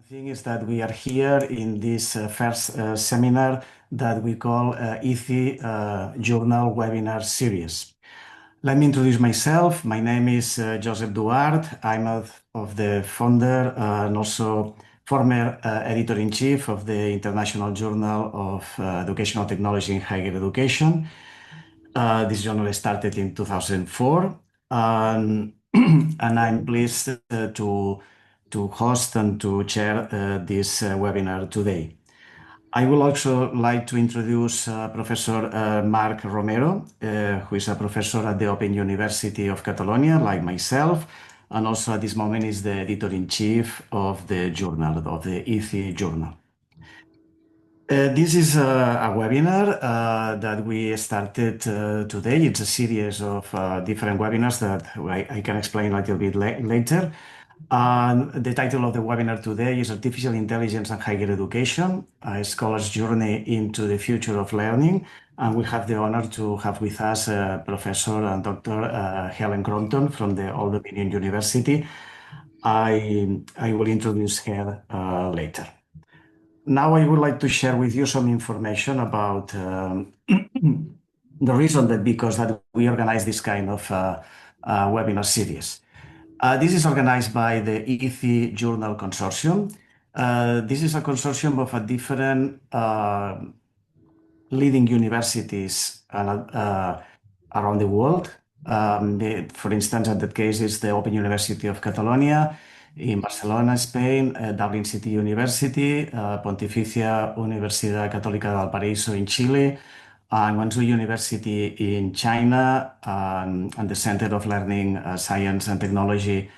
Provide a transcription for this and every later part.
thing is that we are here in this first seminar that we call ETHE Journal Webinar Series. Let me introduce myself. My name is Joseph Duarte. I'm of the founder and also former editor-in-chief of the International Journal of Educational Technology in Higher Education. This journal started in 2004, and I'm pleased to host and to chair this webinar today. I would also like to introduce Professor Marc Romero, who is a professor at the Open University of Catalonia, like myself, and also at this moment is the editor-in-chief of the journal, of the ETHE Journal. This is a webinar that we started today. It's a series of different webinars that I can explain a little bit later. The title of the webinar today is Artificial Intelligence and Higher Education, a scholar's journey into the future of learning. And we have the honor to have with us Professor and Dr. Helen Crompton from the Old Dominion University. I will introduce her later. Now I would like to share with you some information about the reason that we organize this kind of webinar series. This is organized by the ETHE Journal Consortium. This is a consortium of different leading universities around the world. For instance, in that case, it's the Open University of Catalonia in Barcelona, Spain, Dublin City University, Pontificia Universidad Católica de Valparaíso in Chile, and Guangzhou University in China, and the Center of Learning, Science and Technology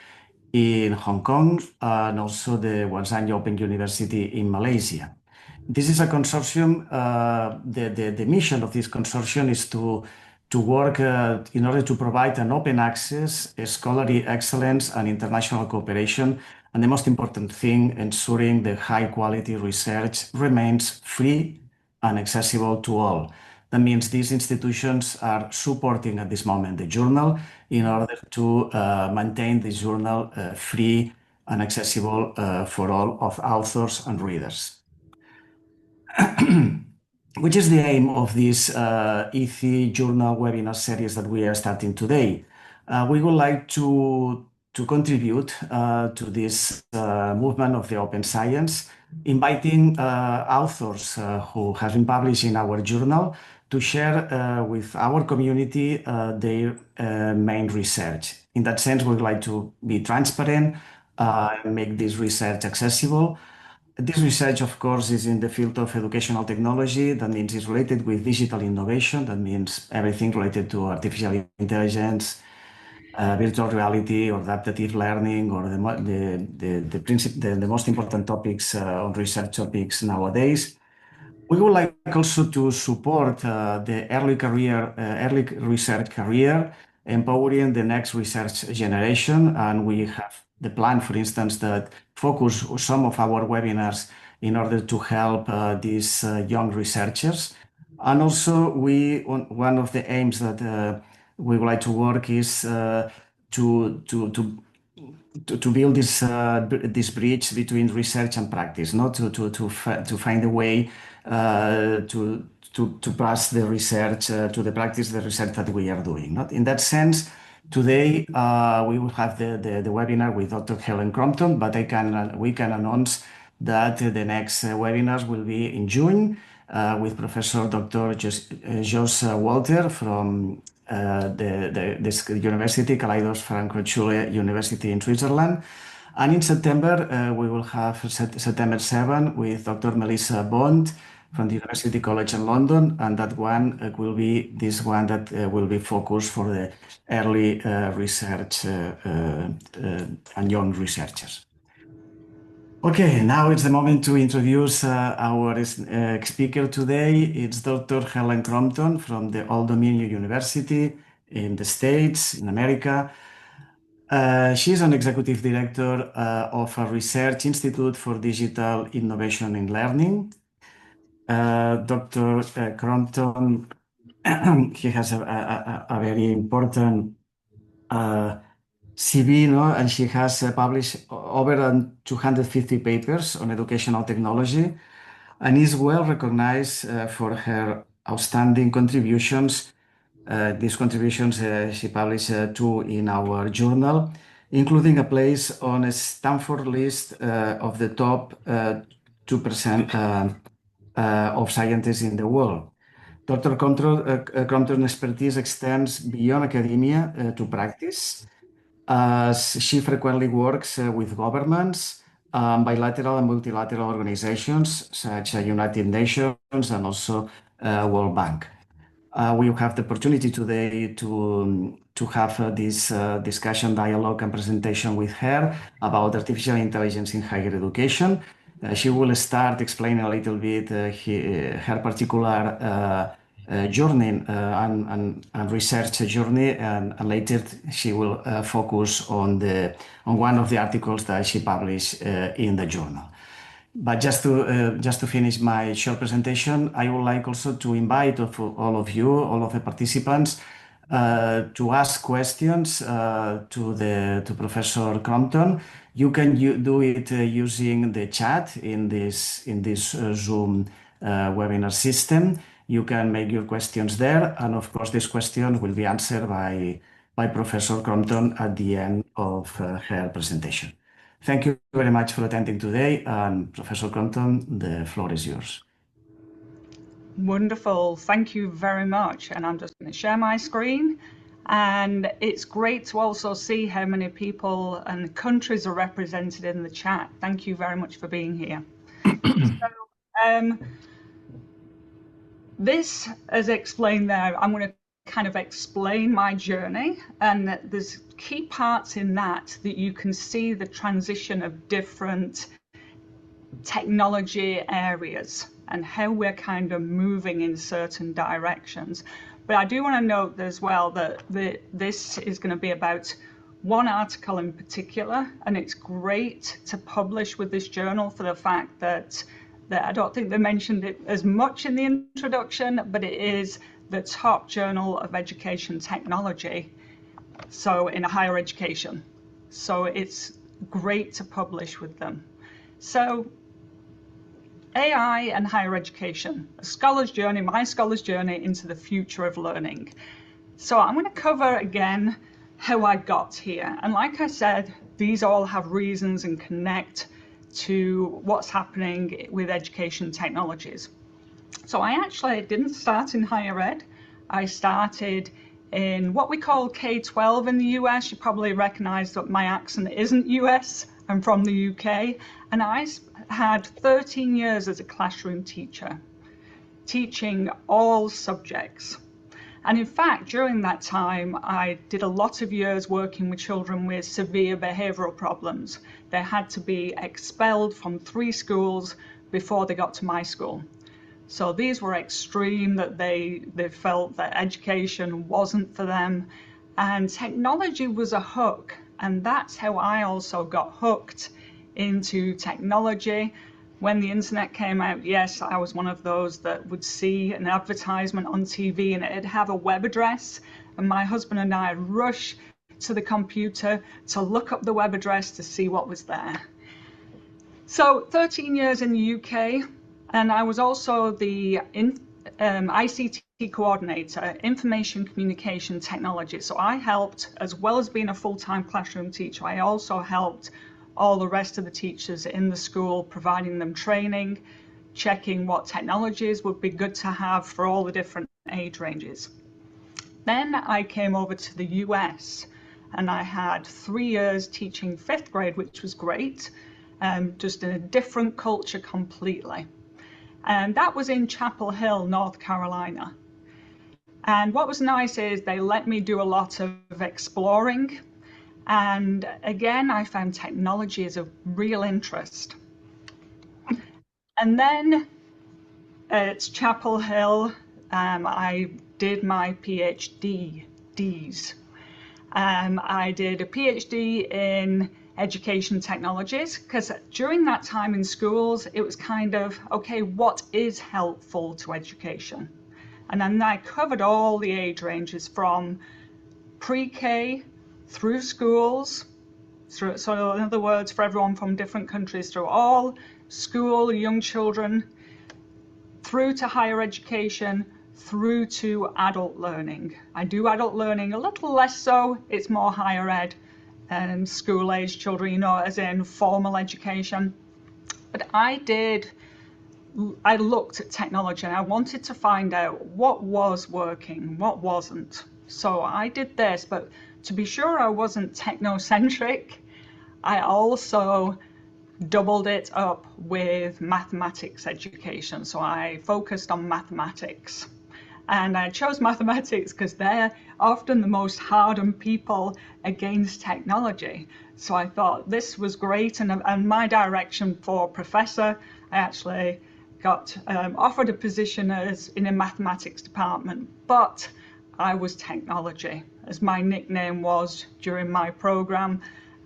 in Hong Kong, and also the Wazan Open University in Malaysia. This is a consortium. The mission of this consortium is to work in order to provide an open access, scholarly excellence, and international cooperation. And the most important thing, ensuring the high quality research remains free and accessible to all. That means these institutions are supporting at this moment the journal in order to maintain the journal free and accessible for all of authors and readers. Which is the aim of this ETHE Journal Webinar Series that we are starting today. We would like to contribute to this movement of the open science, inviting authors who have been published in our journal to share with our community their main research. In that sense, we would like to be transparent, make this research accessible. This research, of course, is in the field of educational technology. That means it's related with digital innovation. That means everything related to artificial intelligence, virtual reality, or adaptive learning, or the most important topics on research topics nowadays. We would like also to support the early research career, empowering the next research generation. And we have the plan, for instance, that focus some of our webinars in order to help these young researchers. And also, one of the aims that we would like to work is to build this bridge between research and practice, not to find a way to pass the research to the practice, the research that we are doing. Not in that sense. Today we will have the webinar with Dr. Helen Crompton, but we can announce that the next webinars will be in June with Professor Dr. Jos Walter from the University Kaleidos Frankfurt Schule University in Switzerland. And in September, we will have September 7 with Dr. Melissa Bond from the University College in London, and that one will be this one that will be focused for the early research and young researchers. Okay, now it's the moment to introduce our speaker today. It's Dr. Helen Crompton from the Old Dominion University in the States, in America. She's an executive director of a research institute for digital innovation in learning. Dr. Crompton, he has a very important CV, no? And she has published over 250 papers on educational technology and is well recognized for her outstanding contributions. These contributions she published two in our journal, including a place on a Stanford list of the top 2% of scientists in the world. Dr. Crompton's expertise extends beyond academia to practice, as she frequently works with governments, bilateral and multilateral organizations such as United Nations and also World Bank. We have the opportunity today to have this discussion, dialogue, and presentation with her about artificial intelligence in higher education. She will start explaining a little bit her particular journey and research journey, and later she will focus on one of the articles that she published in the journal. But just to finish my short presentation, I would like also to invite all of you, all of the participants, to ask questions to Professor Crompton. You can do it using the chat in this Zoom webinar system. You can make your questions there, and of course, these questions will be answered by Professor Crompton at the end of her presentation. Thank you very much for attending today, and Professor Crompton, the floor is yours. Wonderful, thank you very much. And I'm just going to share my screen. And it's great to also see how many people and countries are represented in the chat. Thank you very much for being here. So, this, as explained there, I'm going to kind of explain my journey, and there's key parts in that you can see the transition of different technology areas and how we're kind of moving in certain directions. But I do want to note as well that this is going to be about one article in particular, and it's great to publish with this journal for the fact that I don't think they mentioned it as much in the introduction, but it is the top journal of education technology, so in higher education. So it's great to publish with them. So AI and higher education, a scholar's journey, my scholar's journey into the future of learning. So I'm going to cover again how I got here. And like I said, these all have reasons and connect to what's happening with education technologies. So I actually didn't start in higher ed. I started in what we call K-12 in the US. You probably recognize that my accent isn't US. I'm from the UK. And I had 13 years as a classroom teacher, teaching all subjects. And in fact, during that time, I did a lot of years working with children with severe behavioral problems. They had to be expelled from 3 schools before they got to my school. So these were extreme, that they felt that education wasn't for them. And technology was a hook. And that's how I also got hooked into technology. When the internet came out, yes, I was one of those that would see an advertisement on TV and it'd have a web address, and my husband and I would rush to the computer to look up the web address to see what was there. So 13 years in the UK, and I was also the ICT coordinator, information communication technology. So I helped, as well as being a full-time classroom teacher, I also helped all the rest of the teachers in the school, providing them training, checking what technologies would be good to have for all the different age ranges. Then I came over to the US, and I had 3 years teaching 5th grade, which was great, just in a different culture completely. And that was in Chapel Hill, North Carolina. And what was nice is they let me do a lot of exploring. And again, I found technology is of real interest. And then at Chapel Hill, I did my PhDs. I did a PhD in education technologies, because during that time in schools, it was kind of, okay, what is helpful to education? And then I covered all the age ranges from pre-K through schools, so in other words, for everyone from different countries, through all school, young children, through to higher education, through to adult learning. I do adult learning a little less so, it's more higher ed and school age children, you know, as in formal education. But I looked at technology and I wanted to find out what was working, what wasn't. So I did this, but to be sure I wasn't technocentric, I also doubled it up with mathematics education. So I focused on mathematics. And I chose mathematics because they're often the most hardened people against technology. So I thought this was great. And my direction for professor, I actually got offered a position in a mathematics department, but I was technology, as my nickname was during my program.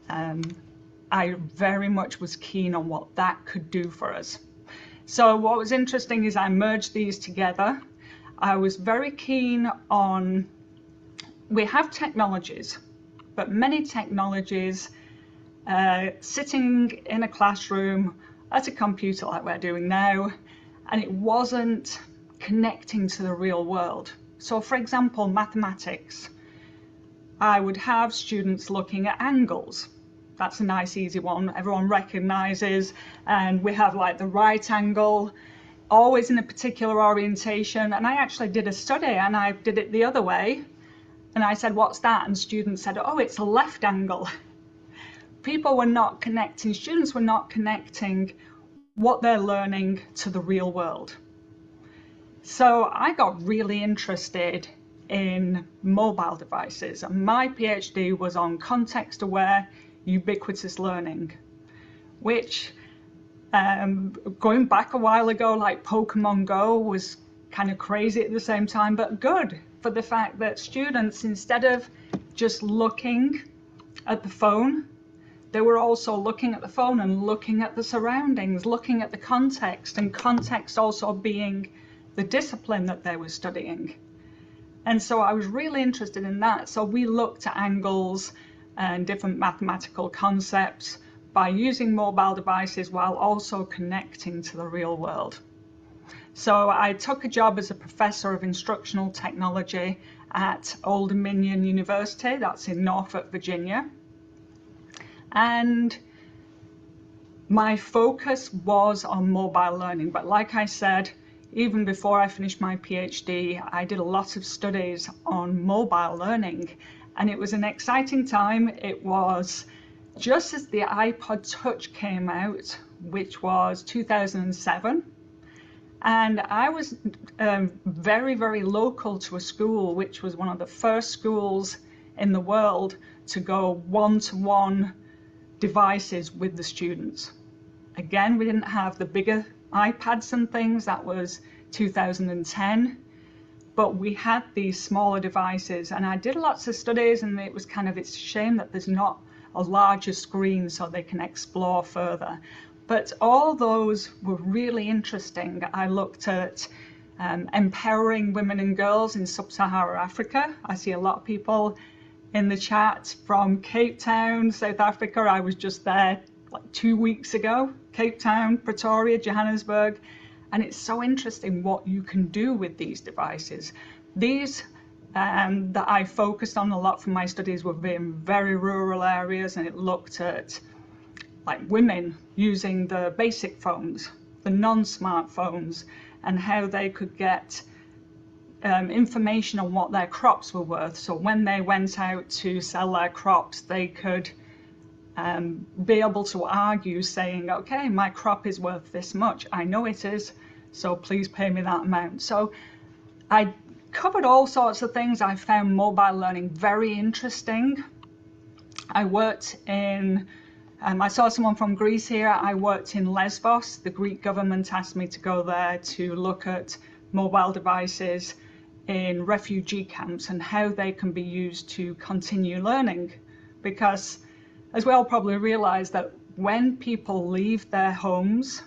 I very much was keen on what that could do for us. So what was interesting is I merged these together. I was very keen on, we have technologies, but many technologies sitting in a classroom at a computer like we're doing now, and it wasn't connecting to the real world. So for example, mathematics, I would have students looking at angles. That's a nice easy one, everyone recognizes, and we have like the right angle, always in a particular orientation. And I actually did a study and I did it the other way. And I said, what's that? And students said, oh, it's a left angle. People were not connecting, students were not connecting what they're learning to the real world. So I got really interested in mobile devices. And my PhD was on context-aware ubiquitous learning, which going back a while ago, like Pokemon Go was kind of crazy at the same time, but good for the fact that students, instead of just looking at the phone, they were also looking at the phone and looking at the surroundings, looking at the context, and context also being the discipline that they were studying. And so I was really interested in that. So we looked at angles and different mathematical concepts by using mobile devices while also connecting to the real world. So I took a job as a professor of instructional technology at Old Dominion University, that's in Norfolk, Virginia. And my focus was on mobile learning, but like I said, even before I finished my PhD, I did a lot of studies on mobile learning, and it was an exciting time. It was just as the iPod Touch came out, which was 2007, and I was very, very local to a school, which was one of the first schools in the world to go one-to-one devices with the students. Again, we didn't have the bigger iPads and things, that was 2010, but we had these smaller devices, and I did lots of studies, and it was kind of, it's a shame that there's not a larger screen so they can explore further. But all those were really interesting. I looked at empowering women and girls in sub-Saharan Africa. I see a lot of people in the chat from Cape Town, South Africa. I was just there like 2 weeks ago. Cape Town, Pretoria, Johannesburg. And it's so interesting what you can do with these devices. These that I focused on a lot from my studies were in very rural areas, and it looked at like women using the basic phones, the non-smartphones, and how they could get information on what their crops were worth. So when they went out to sell their crops, they could be able to argue saying, okay, my crop is worth this much. I know it is, so please pay me that amount. So I covered all sorts of things. I found mobile learning very interesting. I worked in, I saw someone from Greece here. I worked in Lesbos. The Greek government asked me to go there to look at mobile devices in refugee camps and how they can be used to continue learning. Because as we all probably realize that when people leave their homes,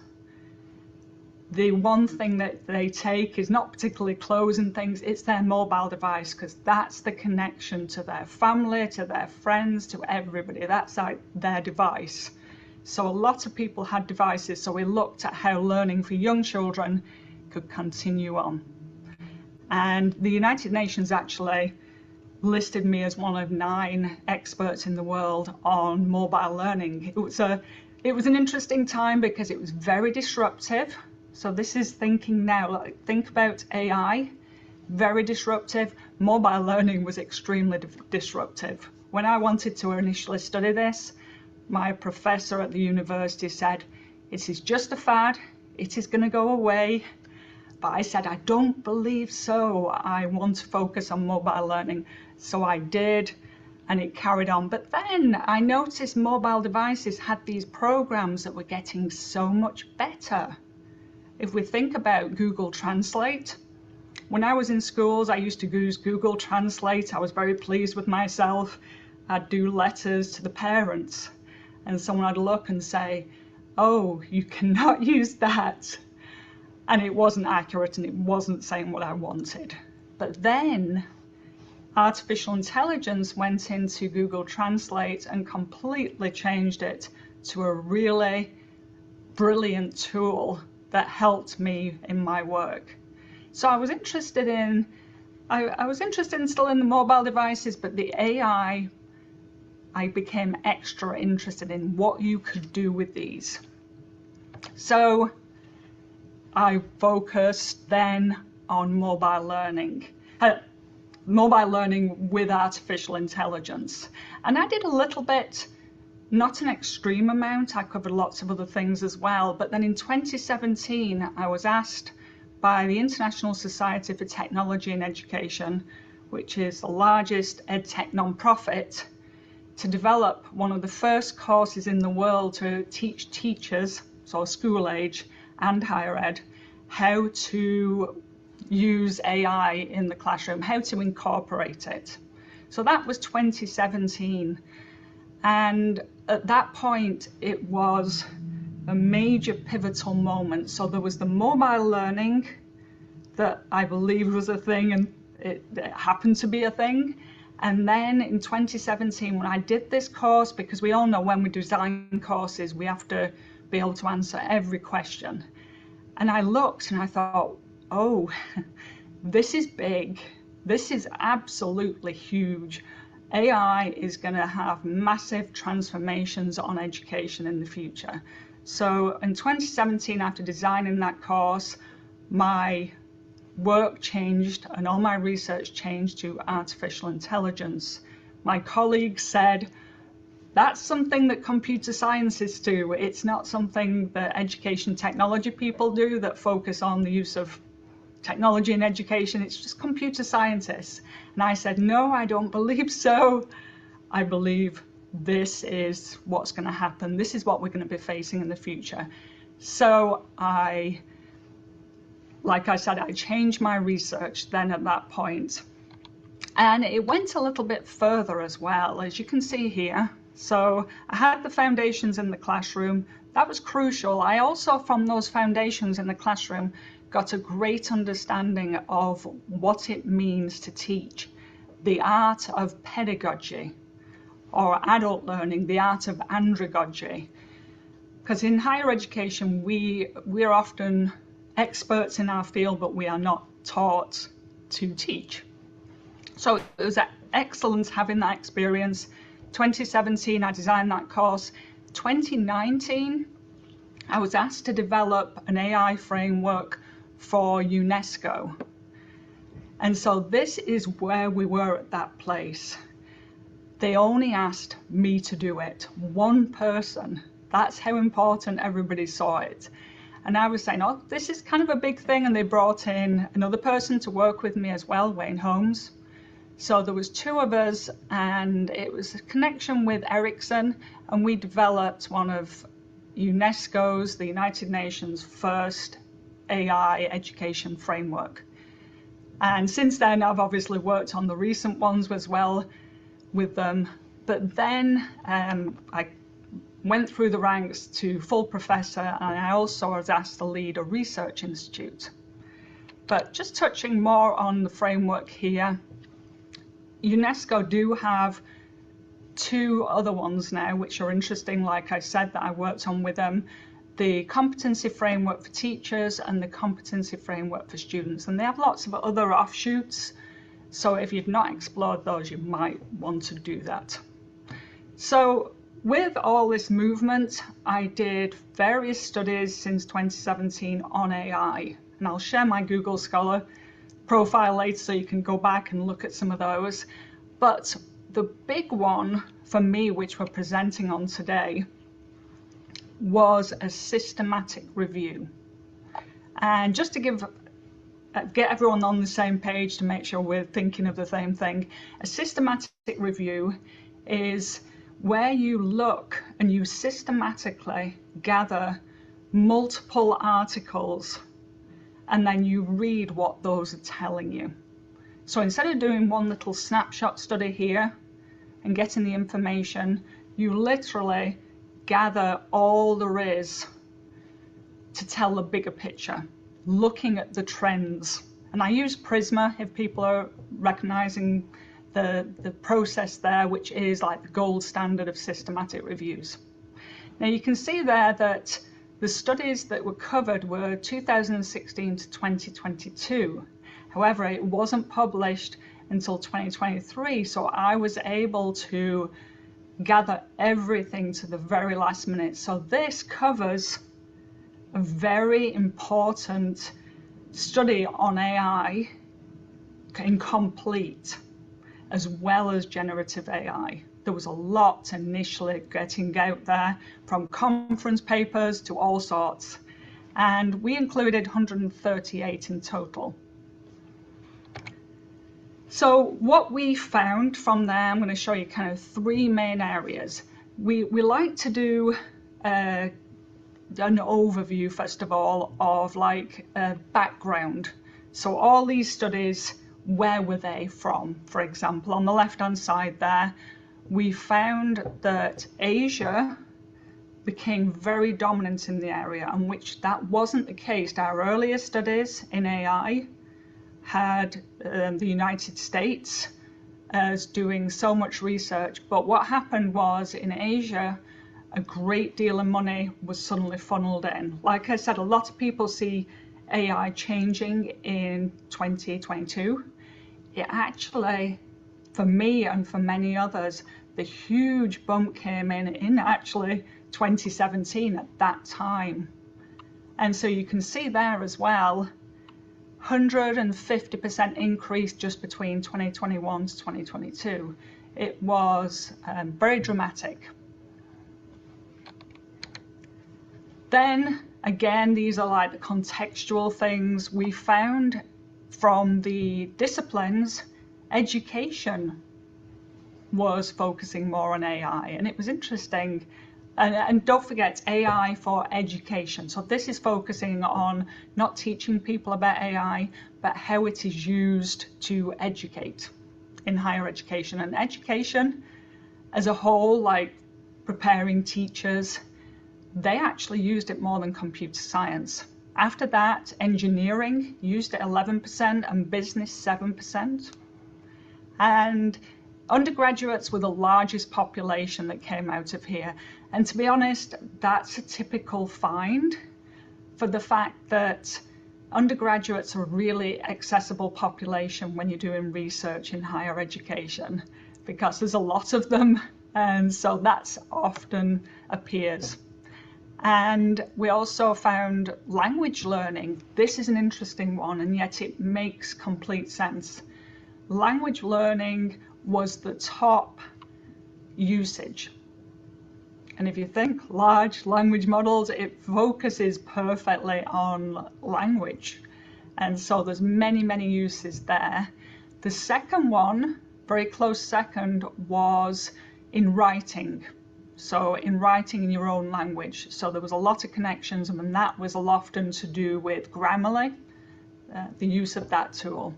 the one thing that they take is not particularly clothes and things, it's their mobile device, because that's the connection to their family, to their friends, to everybody. That's like their device. So a lot of people had devices, so we looked at how learning for young children could continue on. And the United Nations actually listed me as one of 9 experts in the world on mobile learning. It was an interesting time because it was very disruptive. So this is thinking now, like, think about AI, very disruptive. Mobile learning was extremely disruptive. When I wanted to initially study this, my professor at the university said, it is just a fad, it is going to go away. But I said, I don't believe so. I want to focus on mobile learning. So I did, and it carried on. But then I noticed mobile devices had these programs that were getting so much better. If we think about Google Translate, when I was in schools, I used to use Google Translate. I was very pleased with myself. I'd do letters to the parents, and someone would look and say, oh, you cannot use that. And it wasn't accurate, and it wasn't saying what I wanted. But then artificial intelligence went into Google Translate and completely changed it to a really brilliant tool that helped me in my work. So I was interested in, still in the mobile devices, but the AI, I became extra interested in what you could do with these. So I focused then on mobile learning with artificial intelligence. And I did a little bit, not an extreme amount, I covered lots of other things as well. But then in 2017, I was asked by the International Society for Technology and Education, which is the largest EdTech nonprofit, to develop one of the first courses in the world to teach teachers, so school age and higher ed, how to use AI in the classroom, how to incorporate it. So that was 2017. And at that point, it was a major pivotal moment. So there was the mobile learning that I believed was a thing, and it happened to be a thing. And then in 2017, when I did this course, because we all know when we design courses, we have to be able to answer every question. And I looked and I thought, oh, this is big. This is absolutely huge. AI is going to have massive transformations on education in the future. So in 2017, after designing that course, my work changed and all my research changed to artificial intelligence. My colleagues said, that's something that computer scientists do. It's not something that education technology people do that focus on the use of technology in education. It's just computer scientists. And I said, no, I don't believe so. I believe this is what's going to happen. This is what we're going to be facing in the future. So like I said, I changed my research then at that point. And it went a little bit further as well, as you can see here. So I had the foundations in the classroom. That was crucial. I also, from those foundations in the classroom, got a great understanding of what it means to teach, the art of pedagogy, or adult learning, the art of andragogy. Because in higher education, we're often experts in our field, but we are not taught to teach. So it was excellent having that experience. 2017, I designed that course. 2019, I was asked to develop an AI framework for UNESCO. And so this is where we were at that place. They only asked me to do it, one person. That's how important everybody saw it. And I was saying, oh, this is kind of a big thing. And they brought in another person to work with me as well, Wayne Holmes. So there was 2 of us, and it was a connection with Ericsson, and we developed one of UNESCO's, the United Nations, first AI education framework. And since then, I've obviously worked on the recent ones as well with them. But then I went through the ranks to full professor, and I also was asked to lead a research institute. But just touching more on the framework here, UNESCO do have two other ones now which are interesting, like I said, that I worked on with them: the competency framework for teachers and the competency framework for students. And they have lots of other offshoots, so if you've not explored those, you might want to do that. So with all this movement, I did various studies since 2017 on AI, and I'll share my Google Scholar profile later so you can go back and look at some of those. But the big one for me, which we're presenting on today, was a systematic review. And just to get everyone on the same page to make sure we're thinking of the same thing, a systematic review is where you look and you systematically gather multiple articles and then you read what those are telling you. So instead of doing one little snapshot study here and getting the information, you literally gather all there is to tell the bigger picture, looking at the trends. And I use Prisma if people are recognizing the process there, which is like the gold standard of systematic reviews. Now you can see there that the studies that were covered were 2016 to 2022. However, it wasn't published until 2023, so I was able to gather everything to the very last minute. So this covers a very important study on AI, incomplete, as well as generative AI. There was a lot initially getting out there, from conference papers to all sorts, and we included 138 in total. So what we found from there, I'm going to show you kind of three main areas. We like to do an overview, first of all, of like a background. So all these studies, where were they from? For example, on the left-hand side there, we found that Asia became very dominant in the area, and which that wasn't the case. Our earlier studies in AI had the United States as doing so much research, but what happened was in Asia, a great deal of money was suddenly funneled in. Like I said, a lot of people see AI changing in 2022. It actually, for me and for many others, the huge bump came in actually 2017 at that time. And so you can see there as well, 150% increase just between 2021 to 2022. It was very dramatic. Then again, these are like the contextual things. We found from the disciplines, education was focusing more on AI, and it was interesting. And don't forget, AI for education. So this is focusing on not teaching people about AI, but how it is used to educate in higher education. And education as a whole, like preparing teachers, they actually used it more than computer science. After that, engineering used it 11% and business 7%. And undergraduates were the largest population that came out of here. And to be honest, that's a typical find for the fact that undergraduates are a really accessible population when you're doing research in higher education, because there's a lot of them, and so that's often appears. And we also found language learning. This is an interesting one, and yet it makes complete sense. Language learning was the top usage. And if you think large language models, it focuses perfectly on language. And so there's many uses there. The second one, very close second, was in writing. So in writing in your own language. So there was a lot of connections, and that was often to do with Grammarly, the use of that tool.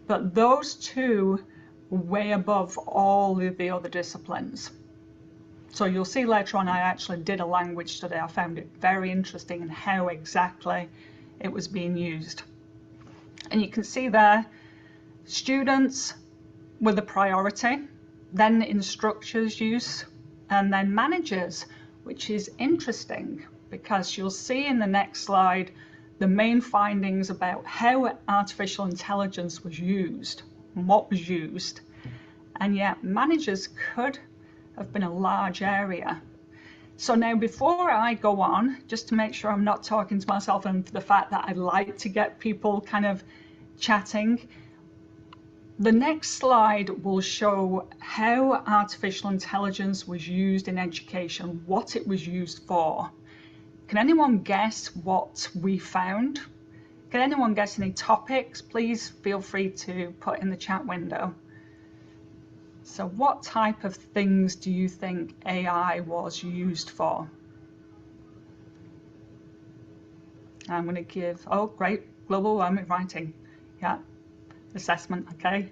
But those two were way above all of the other disciplines. So you'll see later on I actually did a language study. I found it very interesting in how exactly it was being used. And you can see there, students were the priority, then instructors use, and then managers, which is interesting because you'll see in the next slide the main findings about how artificial intelligence was used and what was used. And yet managers could have been a large area. So now before I go on, just to make sure I'm not talking to myself and the fact that I like to get people kind of chatting, the next slide will show how artificial intelligence was used in education, what it was used for. Can anyone guess what we found? Can anyone guess any topics? Please feel free to put in the chat window. So what type of things do you think AI was used for? I'm going to give, oh great, global warming writing, yeah, assessment, okay.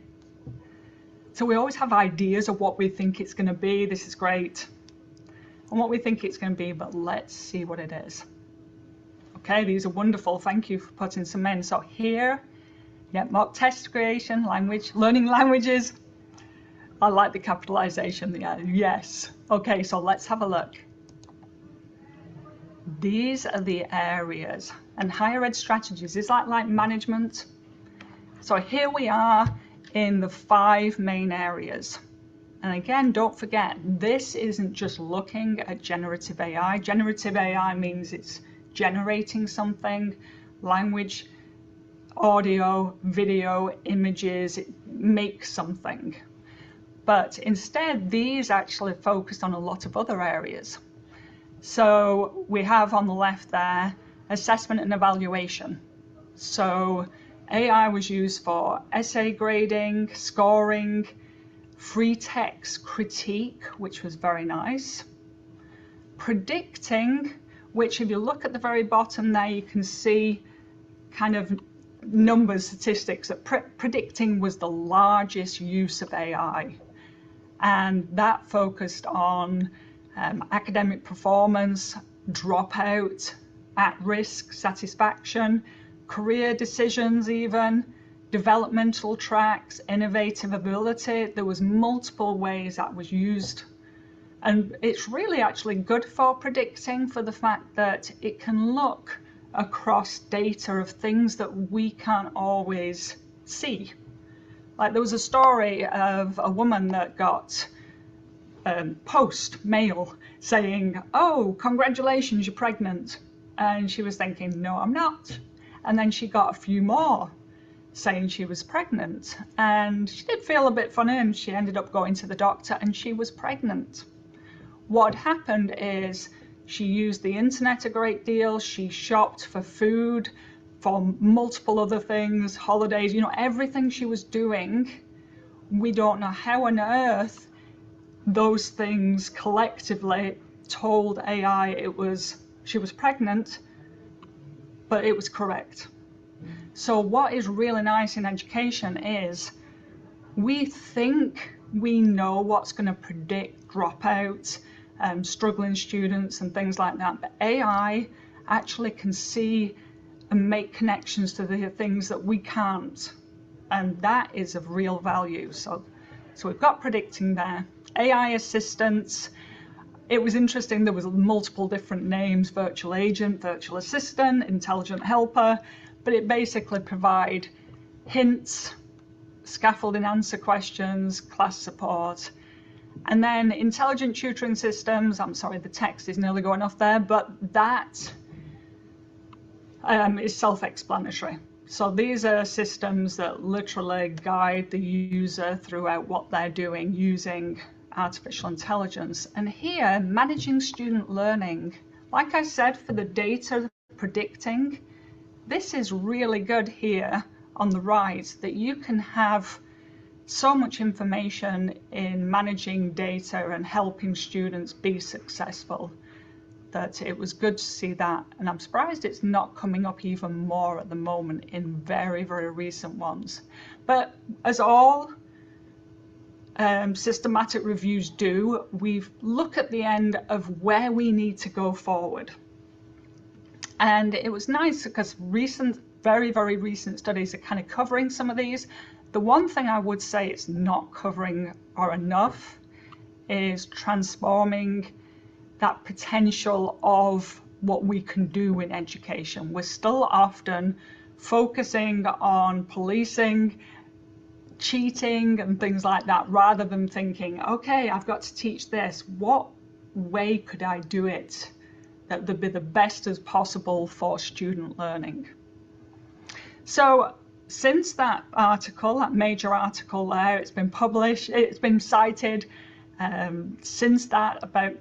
So we always have ideas of what we think it's going to be. This is great. And what we think it's going to be, but let's see what it is. Okay, these are wonderful. Thank you for putting some in. So here, yeah, mock test creation, language, learning languages. I like the capitalization there. Yes. Okay, so let's have a look. These are the areas, and higher ed strategies is that like management. So here we are in the 5 main areas. And again, don't forget, this isn't just looking at generative AI. Generative AI means it's generating something, language, audio, video, images, it makes something. But instead, these actually focused on a lot of other areas. So we have on the left there, assessment and evaluation. So AI was used for essay grading, scoring, free text critique, which was very nice. Predicting, which if you look at the very bottom there, you can see kind of numbers, statistics, that predicting was the largest use of AI. And that focused on academic performance, dropout, at-risk, satisfaction, career decisions even, developmental tracks, innovative ability. There was multiple ways that was used. And it's really actually good for predicting, for the fact that it can look across data of things that we can't always see. Like there was a story of a woman that got mail saying, oh, congratulations, you're pregnant. And she was thinking, no, I'm not. And then she got a few more saying she was pregnant. And she did feel a bit funny, and she ended up going to the doctor, and she was pregnant. What happened is she used the internet a great deal. She shopped for food, for multiple other things, holidays, you know, everything she was doing. We don't know how on earth those things collectively told AI she was pregnant, but it was correct. So what is really nice in education is we think we know what's going to predict dropouts, struggling students and things like that, but AI actually can see and make connections to the things that we can't, and that is of real value. So we've got predicting there. AI assistants, it was interesting, there was multiple different names: virtual agent, virtual assistant, intelligent helper, but it basically provide hints, scaffolding answer questions, class support. And then intelligent tutoring systems, I'm sorry, the text is nearly going off there, but that is self-explanatory. So these are systems that literally guide the user throughout what they're doing using artificial intelligence. And here, managing student learning, like I said, for the data predicting, this is really good here on the right, that you can have so much information in managing data and helping students be successful, that it was good to see that. And I'm surprised it's not coming up even more at the moment in very, very recent ones. But as all systematic reviews do, we look at the end of where we need to go forward. And it was nice because very, very recent studies are kind of covering some of these. The one thing I would say it's not covering or enough is transforming that potential of what we can do in education. We're still often focusing on policing, cheating and things like that, rather than thinking, okay, I've got to teach this. What way could I do it that would be the best as possible for student learning? So since that article, that major article there, it's been published, it's been cited, since that about,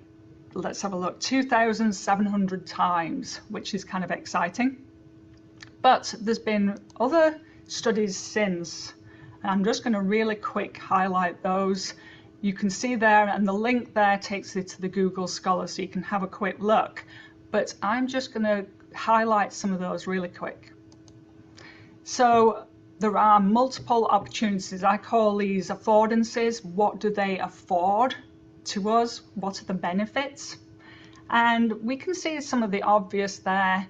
let's have a look, 2,700 times, which is kind of exciting. But there's been other studies since, and I'm just going to really quick highlight those. You can see there, and the link there takes you to the Google Scholar, so you can have a quick look. But I'm just going to highlight some of those really quick. So there are multiple opportunities. I call these affordances. What do they afford to us? What are the benefits? And we can see some of the obvious there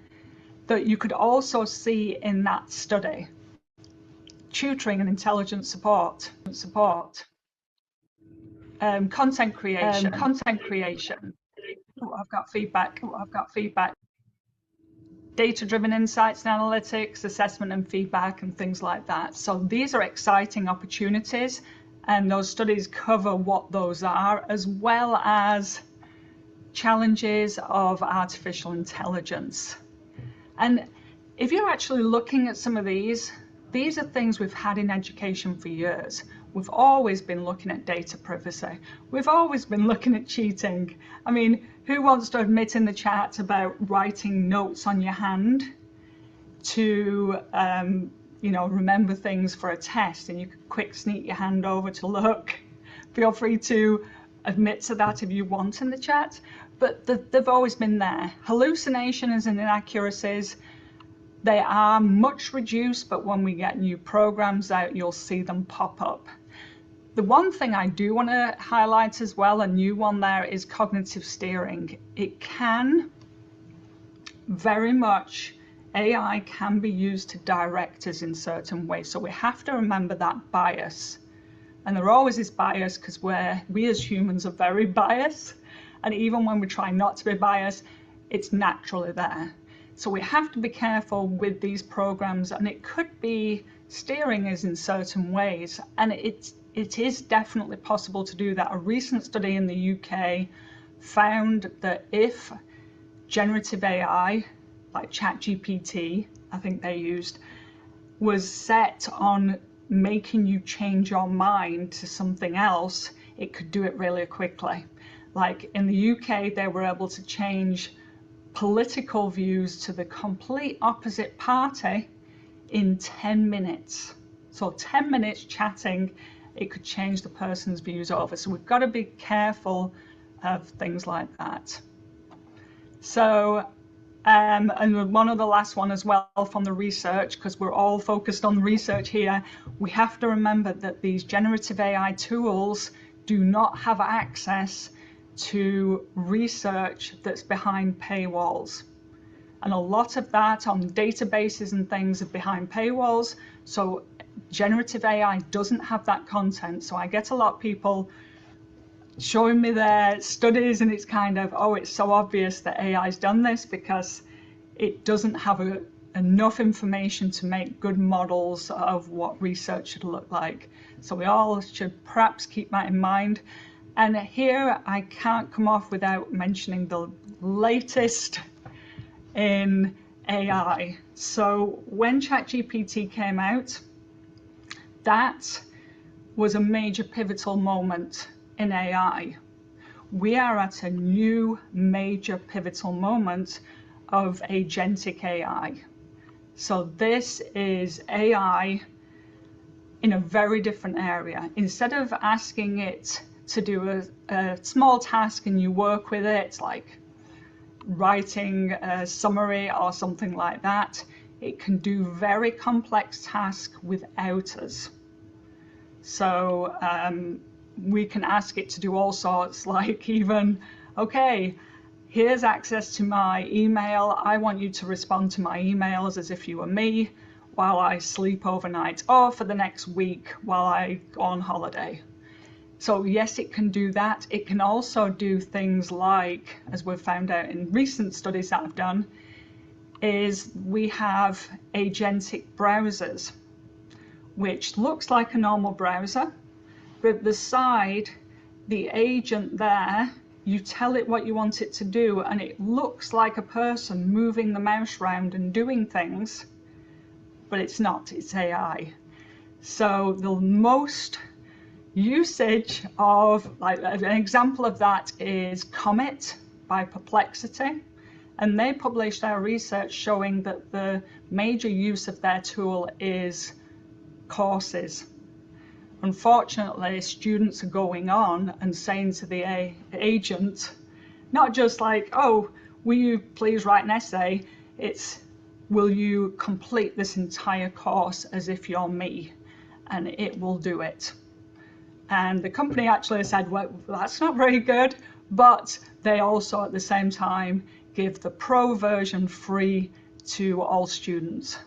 that you could also see in that study. Tutoring and intelligent support, content creation. Oh, I've got feedback. Data-driven insights and analytics, assessment and feedback, and things like that. So these are exciting opportunities, and those studies cover what those are, as well as challenges of artificial intelligence. And if you're actually looking at some of these are things we've had in education for years. We've always been looking at data privacy. We've always been looking at cheating. I mean, who wants to admit in the chat about writing notes on your hand to, you know, remember things for a test, and you could quick sneak your hand over to look? Feel free to admit to that if you want in the chat. But they've always been there. Hallucinations and inaccuracies, they are much reduced, but when we get new programs out, you'll see them pop up. The one thing I do want to highlight as well, a new one there, is cognitive steering. It can very much, AI can be used to direct us in certain ways. So we have to remember that bias. And there always is bias because we as humans are very biased. And even when we try not to be biased, it's naturally there. So we have to be careful with these programs, and it could be steering us in certain ways. And it is definitely possible to do that. A recent study in the UK found that if generative AI, like ChatGPT, I think they used, was set on making you change your mind to something else, it could do it really quickly. Like in the UK, they were able to change political views to the complete opposite party in 10 minutes. So 10 minutes chatting, it could change the person's views over. So we've got to be careful of things like that. So, and one of the last one as well from the research, because we're all focused on research here, we have to remember that these generative AI tools do not have access to research that's behind paywalls. And a lot of that on databases and things are behind paywalls. So generative AI doesn't have that content. So I get a lot of people showing me their studies, and it's kind of, oh, it's so obvious that AI's done this, because it doesn't have enough information to make good models of what research should look like. So we all should perhaps keep that in mind. And here I can't come off without mentioning the latest in AI. So when ChatGPT came out, that was a major pivotal moment in AI. We are at a new major pivotal moment of agentic AI. So this is AI in a very different area. Instead of asking it to do a small task and you work with it, like writing a summary or something like that, it can do very complex tasks without us. So we can ask it to do all sorts, like even, okay, here's access to my email. I want you to respond to my emails as if you were me while I sleep overnight, or for the next week while I go on holiday. So yes, it can do that. It can also do things like, as we've found out in recent studies that I've done, is we have agentic browsers, which looks like a normal browser, but beside the agent there, you tell it what you want it to do, and it looks like a person moving the mouse around and doing things, but it's not, it's AI. So the most usage of, like an example of that is Comet by Perplexity, and they published their research showing that the major use of their tool is courses. Unfortunately, students are going on and saying to the agent, not just like, oh, will you please write an essay? It's, will you complete this entire course as if you're me? And it will do it. And the company actually said, well, that's not very good, but they also at the same time give the pro version free to all students.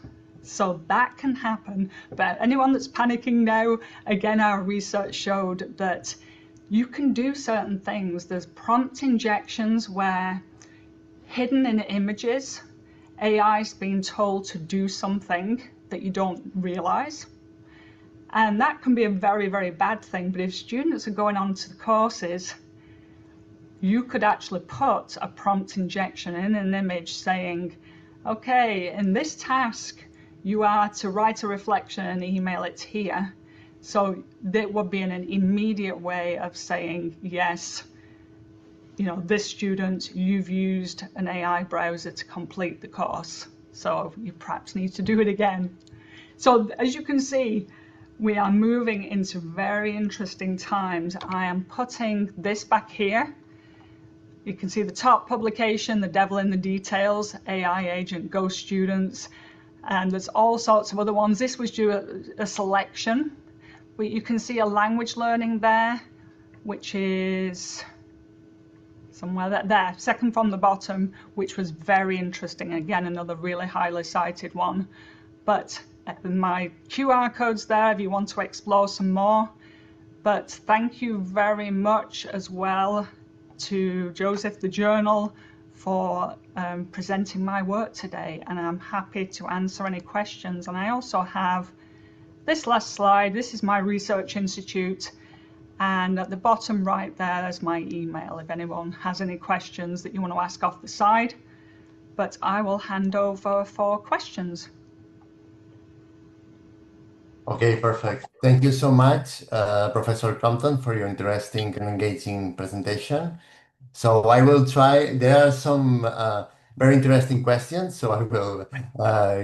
So that can happen, but anyone that's panicking now, again, our research showed that you can do certain things. There's prompt injections where hidden in images, AI's being told to do something that you don't realize. And that can be a very, very bad thing. But if students are going on to the courses, you could actually put a prompt injection in an image saying, okay, in this task, you are to write a reflection and email it here. So that would be an immediate way of saying, yes, you know, this student, you've used an AI browser to complete the course. So you perhaps need to do it again. So as you can see, we are moving into very interesting times. I am putting this back here. You can see the top publication, The Devil in the Details, AI Agent Ghost Students, and there's all sorts of other ones. This was due a selection, but you can see a language learning there, which is somewhere there, second from the bottom, which was very interesting. Again, another really highly cited one. But my QR code's there if you want to explore some more. But thank you very much as well to Joseph the Journal for presenting my work today, and I'm happy to answer any questions. And I also have this last slide. This is my research institute, and at the bottom right there's my email if anyone has any questions that you want to ask off the side. But I will hand over for questions. Okay, perfect. Thank you so much, Professor Crompton, for your interesting and engaging presentation. So I will try. There are some very interesting questions, so I will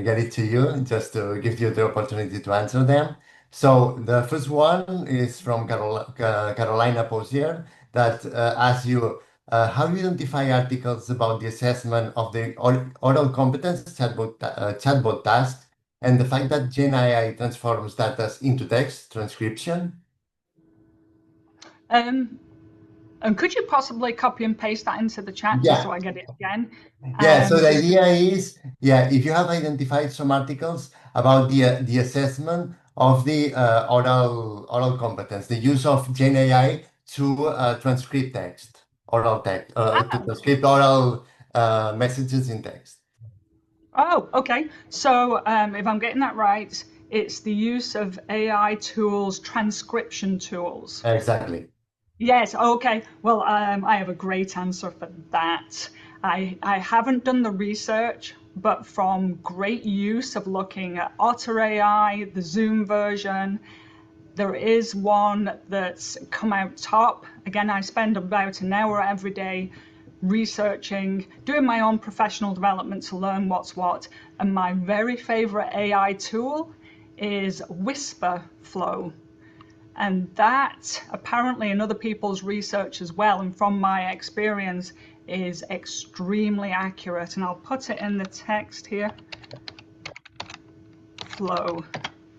get it to you just to give you the opportunity to answer them. So the first one is from Carolina Posier that asks you, how do you identify articles about the assessment of the oral competence chatbot task and the fact that Gen AI transforms data into text transcription? And could you possibly copy and paste that into the chat just so I get it again? Yeah, so the idea is, if you have identified some articles about the assessment of the oral competence, the use of Gen AI to transcript text, oral text, to transcript oral messages in text. Oh, okay. So if I'm getting that right, it's the use of AI tools, transcription tools. Exactly. Yes, okay. Well, I have a great answer for that. I haven't done the research, but from great use of looking at Otter AI, the Zoom version, there is one that's come out top. Again, I spend about an hour every day researching, doing my own professional development to learn what's what. And my very favorite AI tool is Whisperflow. And that, apparently in other people's research as well, and from my experience, is extremely accurate. And I'll put it in the text here. Flow.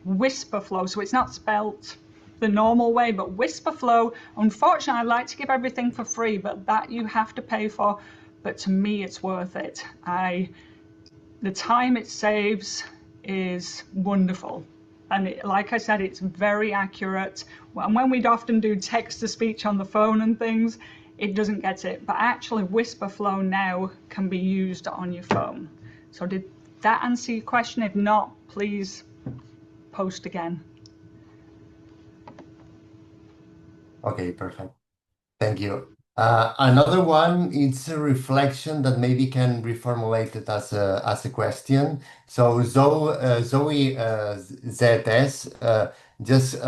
Whisperflow. So it's not spelt the normal way. But Whisperflow, unfortunately, I like to give everything for free, but that you have to pay for. But to me, it's worth it. The time it saves is wonderful. And like I said, it's very accurate. And when we'd often do text-to-speech on the phone and things, it doesn't get it. But actually, Whisperflow now can be used on your phone. So did that answer your question? If not, please post again. Okay, perfect. Thank you. Another one, it's a reflection that maybe can reformulate it as a question. So Zoe ZS just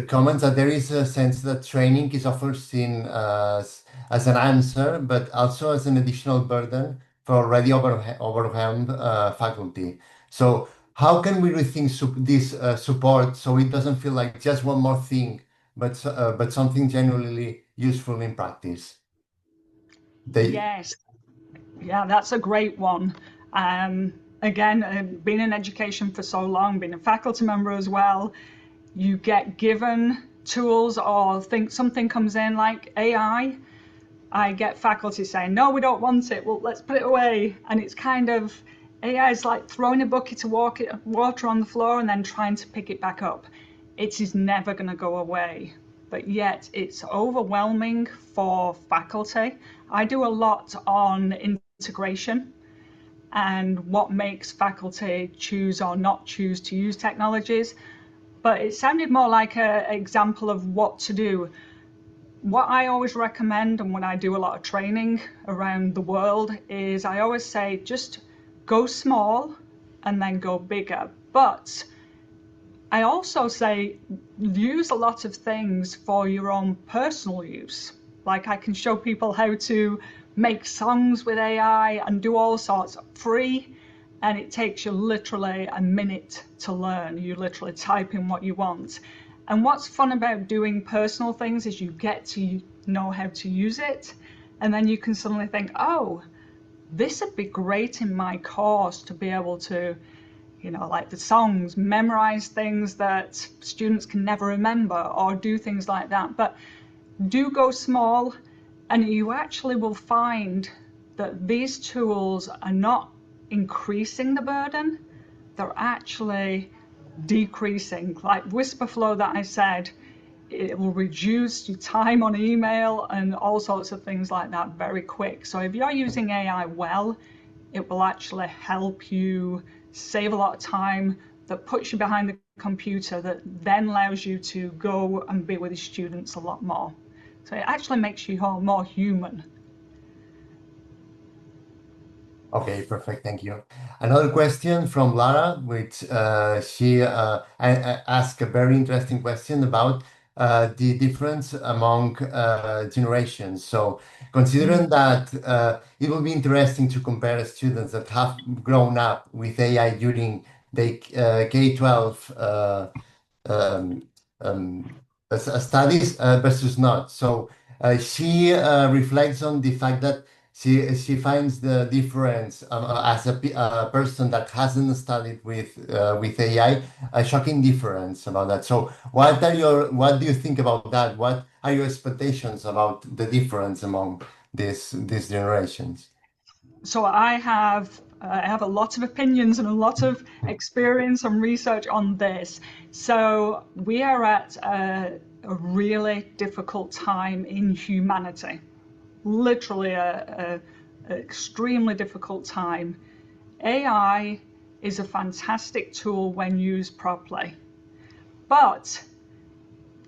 comments that there is a sense that training is often seen as an answer, but also as an additional burden for already overwhelmed faculty. So how can we rethink this support so it doesn't feel like just one more thing, but something genuinely useful in practice? Yes, yeah, that's a great one. Again, being in education for so long, being a faculty member as well, you get given tools or think something comes in like AI. I get faculty saying, no, we don't want it. Well, let's put it away. And it's kind of, AI is like throwing a bucket of water on the floor and then trying to pick it back up. It is never going to go away. But yet it's overwhelming for faculty. I do a lot on integration and what makes faculty choose or not choose to use technologies. But it sounded more like an example of what to do. What I always recommend, and when I do a lot of training around the world, is I always say just go small and then go bigger. But I also say use a lot of things for your own personal use. Like I can show people how to make songs with AI and do all sorts free, and it takes you literally a minute to learn. You literally type in what you want. And what's fun about doing personal things is you get to know how to use it, and then you can suddenly think, oh, this would be great in my course to be able to, like the songs, memorize things that students can never remember or do things like that. But do go small, and you actually will find that these tools are not increasing the burden, they're actually decreasing. Like Whisperflow that I said, it will reduce your time on email and all sorts of things like that very quick. So if you're using AI well, it will actually help you save a lot of time that puts you behind the computer, that then allows you to go and be with your students a lot more. So it actually makes you more human. Okay, perfect. Thank you. Another question from Lara, which she asked a very interesting question about the difference among generations. So, considering that it will be interesting to compare students that have grown up with AI during the K-12 um, um, studies versus not. So, she reflects on the fact that she finds the difference as a person that hasn't studied with AI, a shocking difference about that. So what do you think about that? What are your expectations about the difference among these generations? So I have a lot of opinions and a lot of experience and research on this. So we are at a really difficult time in humanity, literally a extremely difficult time. AI is a fantastic tool when used properly, but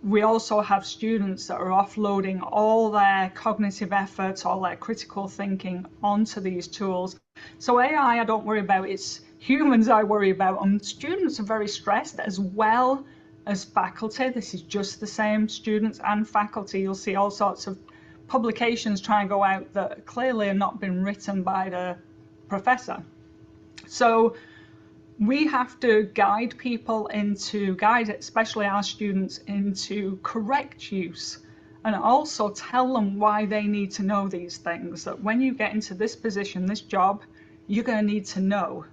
we also have students that are offloading all their cognitive efforts, all their critical thinking onto these tools. So AI, I don't worry about, it's humans I worry about, and students are very stressed as well as faculty. This is just the same, students and faculty. You'll see all sorts of publications try and go out that clearly have not been written by the professor. So we have to guide people especially our students, into correct use, and also tell them why they need to know these things, that when you get into this position, this job, you're going to need to know.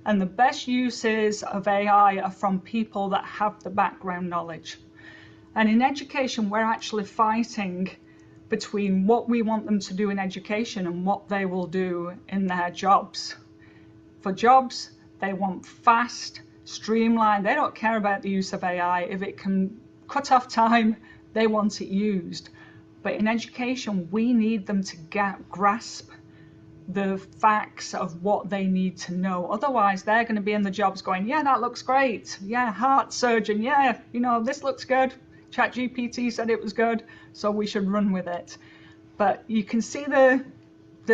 And the best uses of AI are from people that have the background knowledge. And in education, we're actually fighting between what we want them to do in education and what they will do in their jobs. For jobs, they want fast, streamlined. They don't care about the use of AI. If it can cut off time, they want it used. But in education, we need them to grasp the facts of what they need to know. Otherwise, they're going to be in the jobs going, yeah, that looks great. Yeah, heart surgeon. Yeah, this looks good. ChatGPT said it was good, so we should run with it. But you can see the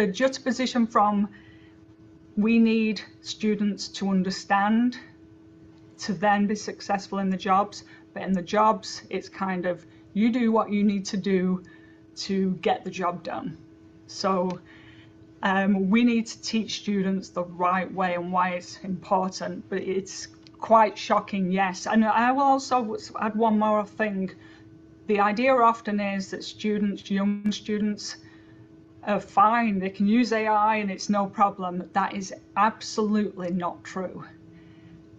juxtaposition from we need students to understand to then be successful in the jobs. But in the jobs, it's kind of you do what you need to do to get the job done. So we need to teach students the right way and why it's important, but it's quite shocking, yes. And I will also add one more thing. The idea often is that students, young students, are fine, they can use AI and it's no problem. That is absolutely not true.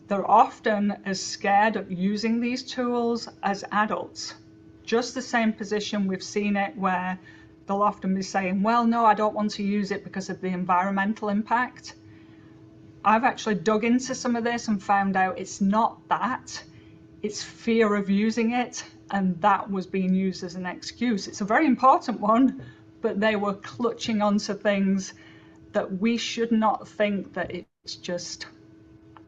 They're often as scared of using these tools as adults. Just the same position, we've seen it where they'll often be saying, well, no, I don't want to use it because of the environmental impact. I've actually dug into some of this and found out it's not that, it's fear of using it, and that was being used as an excuse. It's a very important one, but they were clutching onto things that we should not think that it's just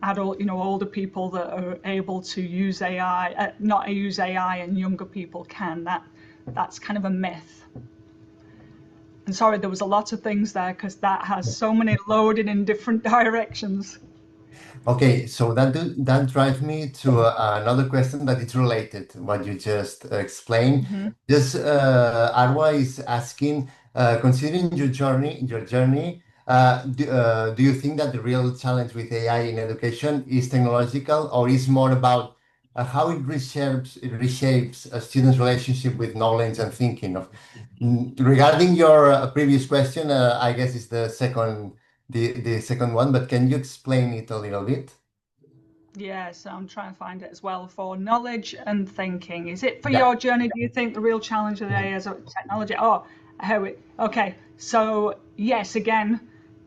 adult, older people that are able to use AI, not use AI, and younger people can. That's kind of a myth. And sorry, there was a lot of things there because that has so many loaded in different directions. Okay, so that drives me to another question that is related to what you just explained. Just Arwa is asking, considering your journey, do you think that the real challenge with AI in education is technological, or is more about how it reshapes a student's relationship with knowledge and thinking? Regarding your previous question, I guess it's the second one, but can you explain it a little bit? Yeah, so I'm trying to find it as well. For knowledge and thinking, is it for Yeah. your journey? Do you think the real challenge of AI is technology? Okay. So yes, again,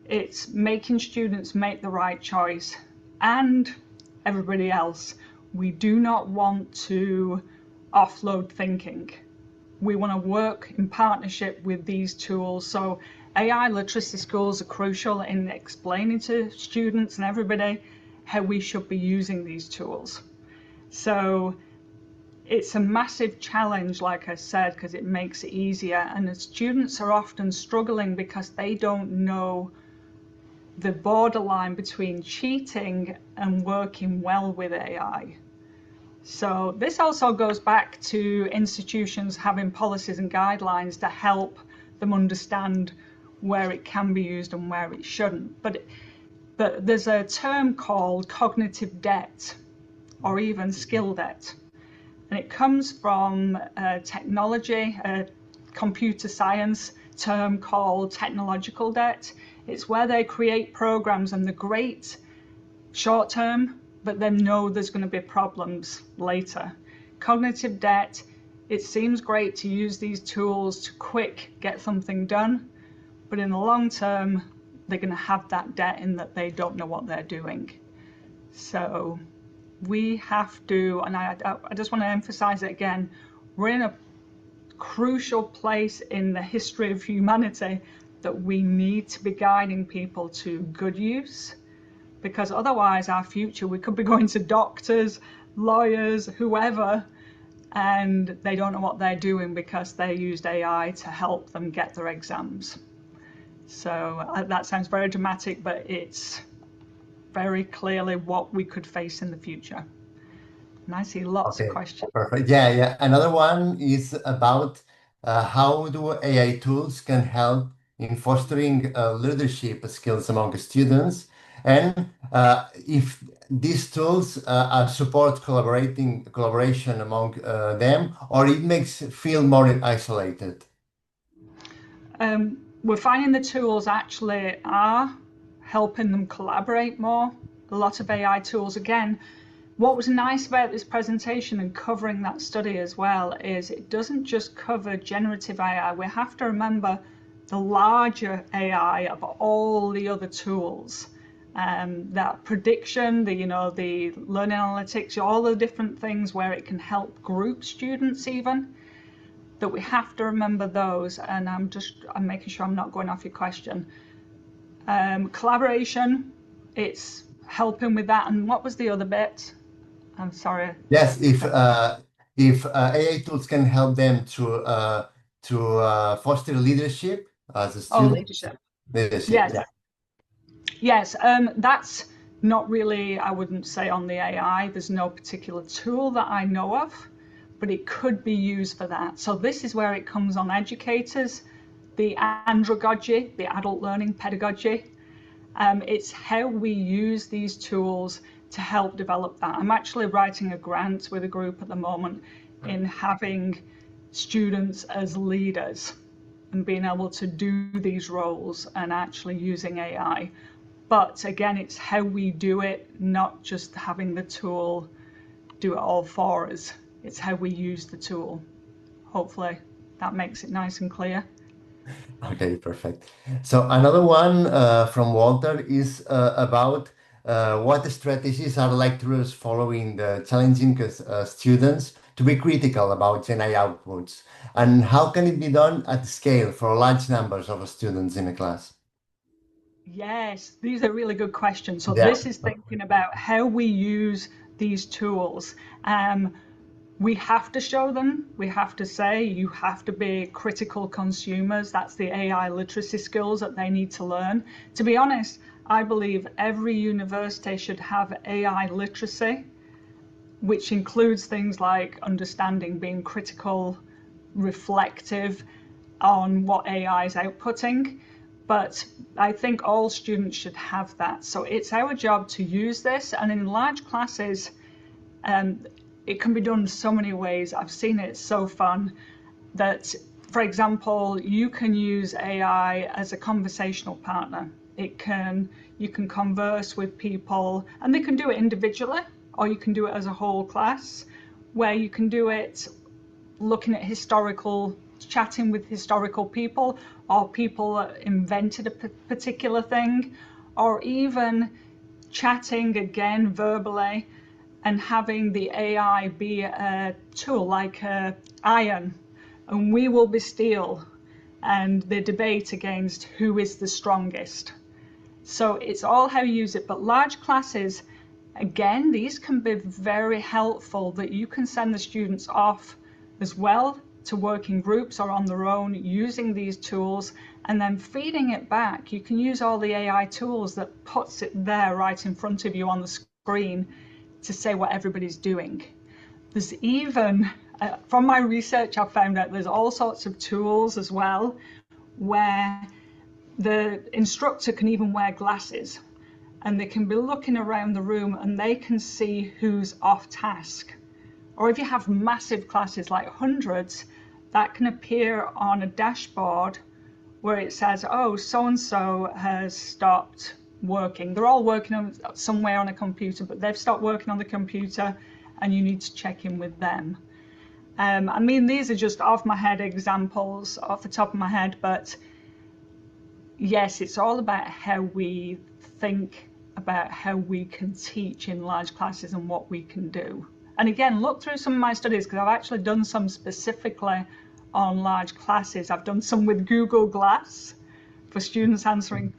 it's making students make the right choice, and everybody else. We do not want to offload thinking. We want to work in partnership with these tools. So AI literacy schools are crucial in explaining to students and everybody how we should be using these tools. So it's a massive challenge, like I said, because it makes it easier. And the students are often struggling because they don't know the borderline between cheating and working well with AI. So this also goes back to institutions having policies and guidelines to help them understand where it can be used and where it shouldn't. But there's a term called cognitive debt, or even skill debt. And it comes from technology, a computer science term called technological debt. It's where they create programs and they're great short term, but then know there's going to be problems later. Cognitive debt, it seems great to use these tools to quick get something done, but in the long term, they're going to have that debt in that they don't know what they're doing. So we have to, and I just want to emphasize it again, we're in a crucial place in the history of humanity that we need to be guiding people to good use, because otherwise our future, we could be going to doctors, lawyers, whoever, and they don't know what they're doing because they used AI to help them get their exams. So that sounds very dramatic, but it's very clearly what we could face in the future. And I see lots of questions. Perfect. Yeah. Another one is about how do AI tools can help in fostering leadership skills among students, and if these tools support collaboration among them, or it makes feel more isolated. We're finding the tools actually are helping them collaborate more. a lot of AI tools. Again, what was nice about this presentation and covering that study as well is it doesn't just cover generative AI. We have to remember the larger AI of all the other tools. That prediction, the learning analytics, all the different things where it can help group students even, that we have to remember those. And I'm making sure I'm not going off your question. Collaboration, it's helping with that. And what was the other bit? I'm sorry. Yes, if AI tools can help them to foster leadership as a student. Leadership. Leadership, Yes. yeah. Yes, that's not really, I wouldn't say on the AI. There's no particular tool that I know of, but it could be used for that. So this is where it comes on educators, the andragogy, the adult learning pedagogy. It's how we use these tools to help develop that. I'm actually writing a grant with a group at the moment in having students as leaders and being able to do these roles and actually using AI. But again, it's how we do it, not just having the tool do it all for us. It's how we use the tool. Hopefully that makes it nice and clear. Okay, perfect. So another one from Walter is about what strategies are lecturers following the challenging students to be critical about Gen AI outputs, and how can it be done at scale for large numbers of students in a class? Yes, these are really good questions. So Yeah. this is thinking about how we use these tools. We have to show them. We have to say you have to be critical consumers. That's the AI literacy skills that they need to learn. To be honest, I believe every university should have AI literacy, which includes things like understanding, being critical, reflective on what AI is outputting. But I think all students should have that. So it's our job to use this. And in large classes, it can be done so many ways. I've seen it, it's so fun that, for example, you can use AI as a conversational partner. You can converse with people, and they can do it individually, or you can do it as a whole class, where you can do it looking at chatting with historical people, or people that invented a particular thing, or even chatting again verbally and having the AI be a tool like iron, and we will be steel, and the debate against who is the strongest. So it's all how you use it. But large classes, again, these can be very helpful, that you can send the students off as well to work in groups or on their own using these tools, and then feeding it back. You can use all the AI tools that puts it there right in front of you on the screen to say what everybody's doing. There's even, from my research, I've found out there's all sorts of tools as well where the instructor can even wear glasses, and they can be looking around the room and they can see who's off task. Or if you have massive classes like hundreds, that can appear on a dashboard where it says, oh, so-and-so has stopped working. They're all working on somewhere on a computer, but they've stopped working on the computer and you need to check in with them. I mean, these are just off my head examples, off the top of my head, but yes, it's all about how we think about how we can teach in large classes and what we can do. And again, look through some of my studies, because I've actually done some specifically on large classes. I've done some with Google Glass for students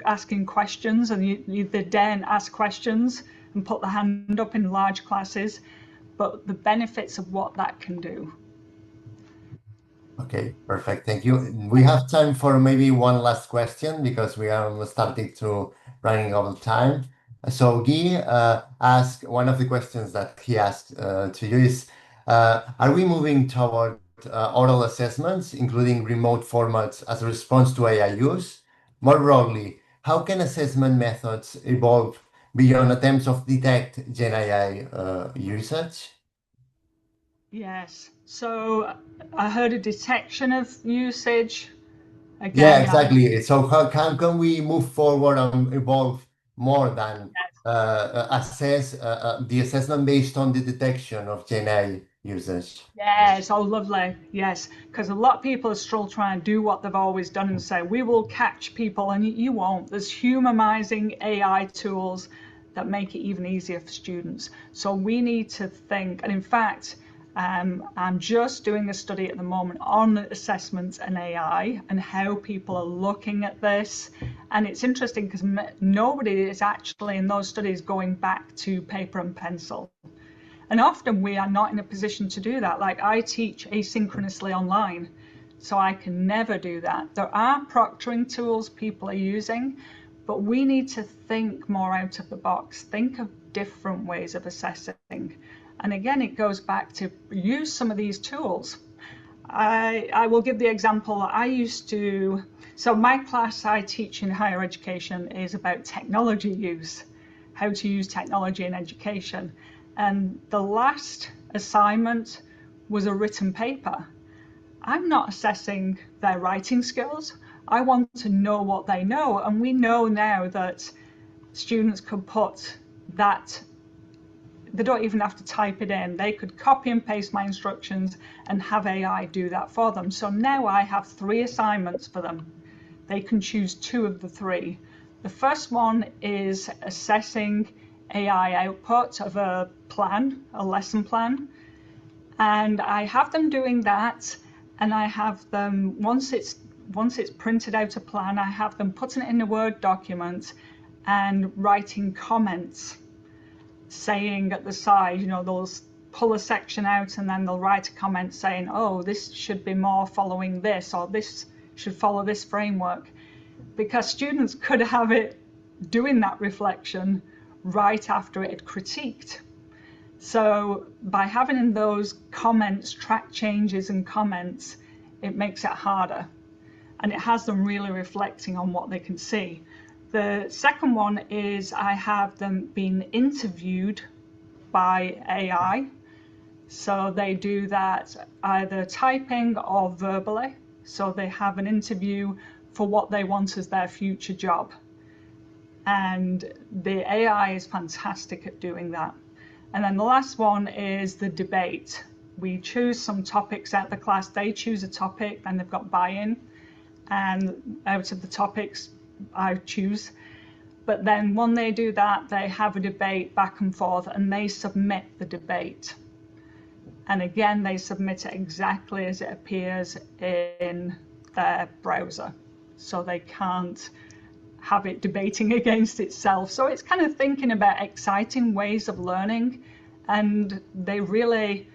asking questions, and they daren't ask questions and put the hand up in large classes, but the benefits of what that can do. Okay, perfect. Thank you. We have time for maybe one last question because we are starting to running out of time. So Guy asked, one of the questions that he asked to you is, are we moving toward oral assessments, including remote formats as a response to AI use? More broadly, how can assessment methods evolve beyond attempts of detect Gen AI usage? Yes, so I heard a detection of usage. Yeah, Again, exactly. So how can we move forward and evolve more than assess the assessment based on the detection of GenAI usage. Yes, oh, lovely. Yes, because a lot of people are still trying to do what they've always done and say, we will catch people, and you won't. There's humanizing AI tools that make it even easier for students. So we need to think, and in fact, I'm just doing a study at the moment on assessments and AI and how people are looking at this. And it's interesting because nobody is actually in those studies going back to paper and pencil. And often we are not in a position to do that. Like I teach asynchronously online, so I can never do that. There are proctoring tools people are using, but we need to think more out of the box, think of different ways of assessing. And again, it goes back to use some of these tools. I will give the example I used to. So my class I teach in higher education is about technology use, how to use technology in education. And the last assignment was a written paper. I'm not assessing their writing skills. I want to know what they know. And we know now that students could put that, they don't even have to type it in. They could copy and paste my instructions and have AI do that for them. So now I have 3 assignments for them. They can choose 2 of the 3. The first one is assessing AI output of a plan, a lesson plan. And I have them doing that, and I have them, once it's printed out a plan, I have them putting it in a Word document and writing comments, saying at the side, they'll pull a section out and then they'll write a comment saying, oh, this should be more following this, or this should follow this framework. Because students could have it doing that reflection right after it had critiqued. So by having those comments, track changes and comments, it makes it harder. And it has them really reflecting on what they can see. The second one is I have them being interviewed by AI. So they do that either typing or verbally. So they have an interview for what they want as their future job. And the AI is fantastic at doing that. And then the last one is the debate. We choose some topics out of the class. They choose a topic and they've got buy-in. And out of the topics I choose. But then when they do that, they have a debate back and forth and they submit the debate. And again, they submit it exactly as it appears in their browser. So they can't have it debating against itself. So it's kind of thinking about exciting ways of learning, and they really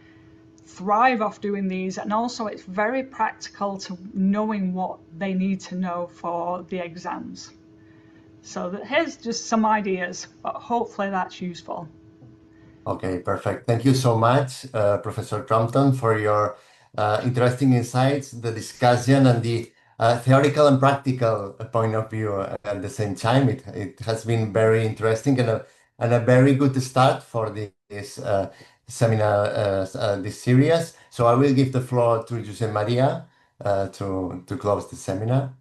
thrive off doing these. And also it's very practical to knowing what they need to know for the exams. So here's just some ideas, but hopefully that's useful. Okay, perfect. Thank you so much, Professor Crompton, for your interesting insights, the discussion, and the theoretical and practical point of view at the same time. It has been very interesting and a very good start for this seminar, this series. So I will give the floor to Jose Maria to close the seminar.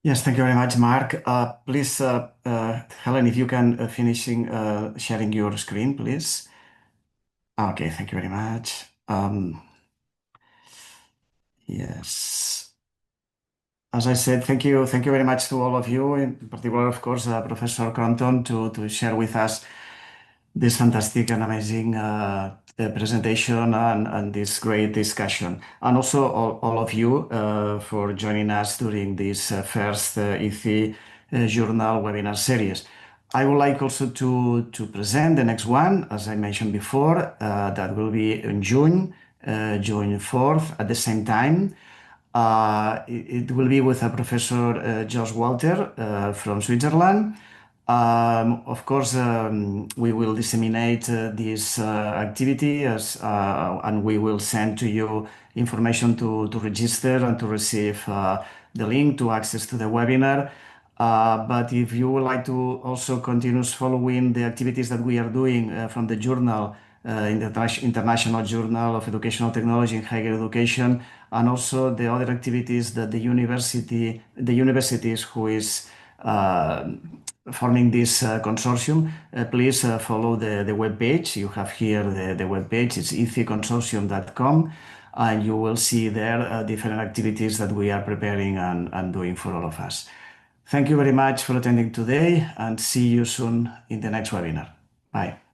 Yes, thank you very much, Mark. Please, Helen, if you can finishing sharing your screen, please. Okay, thank you very much. Yes. As I said, thank you very much to all of you, in particular, of course, Professor Crompton, to share with us this fantastic and amazing presentation and this great discussion. And also all of you for joining us during this first ETHE Journal Webinar Series. I would like also to present the next one, as I mentioned before, that will be in June 4th at the same time. It will be with Professor Josh Walter from Switzerland. Of course, we will disseminate this activity and we will send to you information to register and to receive the link to access to the webinar. But if you would like to also continue following the activities that we are doing from the journal, International Journal of Educational Technology in Higher Education, and also the other activities that the universities who is forming this consortium, please follow the web page. You have here the web page. It's etheconsortium.com, and you will see there different activities that we are preparing and doing for all of us. Thank you very much for attending today, and see you soon in the next webinar. Bye.